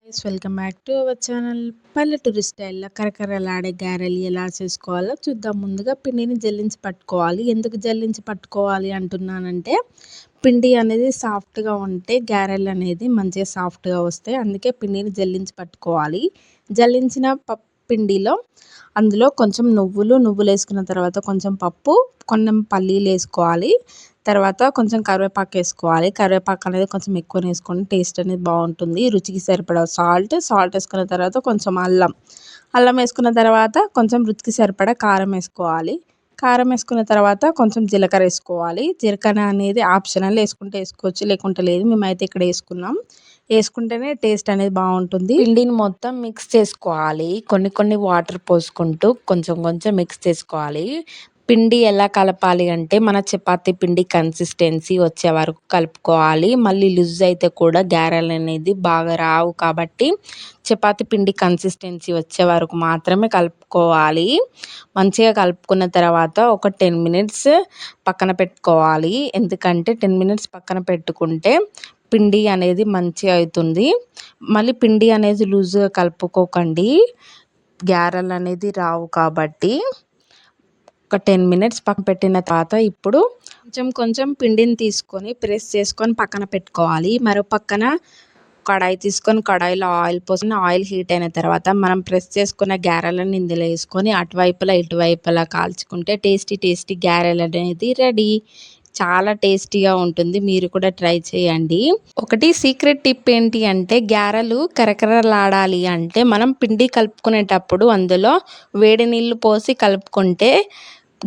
Welcome back to our channel. పల్లెటూరి స్టైల్లో కరకరలాడే గారెలు ఎలా చేసుకోవాలో చూద్దాం. ముందుగా పిండిని జల్లించి పట్టుకోవాలి. ఎందుకు జల్లించి పట్టుకోవాలి అంటున్నానంటే, పిండి అనేది సాఫ్ట్గా ఉంటే గారెలు అనేది మంచిగా సాఫ్ట్గా వస్తాయి. అందుకే పిండిని జల్లించి పట్టుకోవాలి. జల్లించిన పిండిలో అందులో కొంచెం నువ్వులు వేసుకున్న తర్వాత కొంచెం పప్పు, కొంచెం పల్లీలు వేసుకోవాలి. తర్వాత కొంచెం కరివేపాకు వేసుకోవాలి. కరివేపాకు అనేది కొంచెం ఎక్కువనే వేసుకోండి, టేస్ట్ అనేది బాగుంటుంది. రుచికి సరిపడా సాల్ట్ వేసుకున్న తర్వాత కొంచెం అల్లం వేసుకున్న తర్వాత కొంచెం రుచికి సరిపడా కారం వేసుకోవాలి. కారం వేసుకున్న తర్వాత కొంచెం జీలకర్ర వేసుకోవాలి. జీలకర్ర అనేది ఆప్షనల్, వేసుకుంటే వేసుకోవచ్చు, లేకుంటే లేదు. మేమైతే ఇక్కడ వేసుకుంటేనే టేస్ట్ అనేది బాగుంటుంది. పిండిని మొత్తం మిక్స్ చేసుకోవాలి. కొన్ని వాటర్ పోసుకుంటూ కొంచెం మిక్స్ చేసుకోవాలి. పిండి ఎలా కలపాలి అంటే, మన చపాతీ పిండి కన్సిస్టెన్సీ వచ్చే వరకు కలుపుకోవాలి. మళ్ళీ లూజ్ అయితే కూడా గారెలు అనేది బాగా రావు. కాబట్టి చపాతీ పిండి కన్సిస్టెన్సీ వచ్చే వరకు మాత్రమే కలుపుకోవాలి. మంచిగా కలుపుకున్న తర్వాత ఒక 10 మినిట్స్ పక్కన పెట్టుకోవాలి. ఎందుకంటే 10 మినిట్స్ పక్కన పెట్టుకుంటే పిండి అనేది మంచిగా అవుతుంది. మళ్ళీ పిండి అనేది లూజ్గా కలుపుకోకండి, గారెలు అనేది రావు. కాబట్టి ఒక 10 మినిట్స్ పక్కన పెట్టిన తర్వాత ఇప్పుడు కొంచెం పిండిని తీసుకొని ప్రెస్ చేసుకొని పక్కన పెట్టుకోవాలి. మరో పక్కన కడాయి తీసుకొని కడాయిలో ఆయిల్ పోసుకొని ఆయిల్ హీట్ అయిన తర్వాత మనం ప్రెస్ చేసుకున్న గారెలను ఇందులో వేసుకొని అటువైపులా ఇటువైపులా కాల్చుకుంటే టేస్టీ గారెలు అనేది రెడీ. చాలా టేస్టీగా ఉంటుంది. మీరు కూడా ట్రై చేయండి. ఒకటి సీక్రెట్ టిప్ ఏంటి అంటే, గారెలు కరకరలాడాలి అంటే మనం పిండి కలుపుకునేటప్పుడు అందులో వేడి నీళ్ళు పోసి కలుపుకుంటే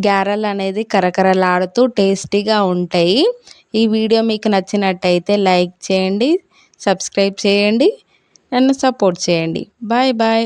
గారెలు అనేది కరకరలాడుతూ టేస్టీగా ఉంటాయి. ఈ వీడియో మీకు నచ్చినట్టయితే లైక్ చేయండి, సబ్స్క్రైబ్ చేయండి, నన్ను సపోర్ట్ చేయండి. బాయ్.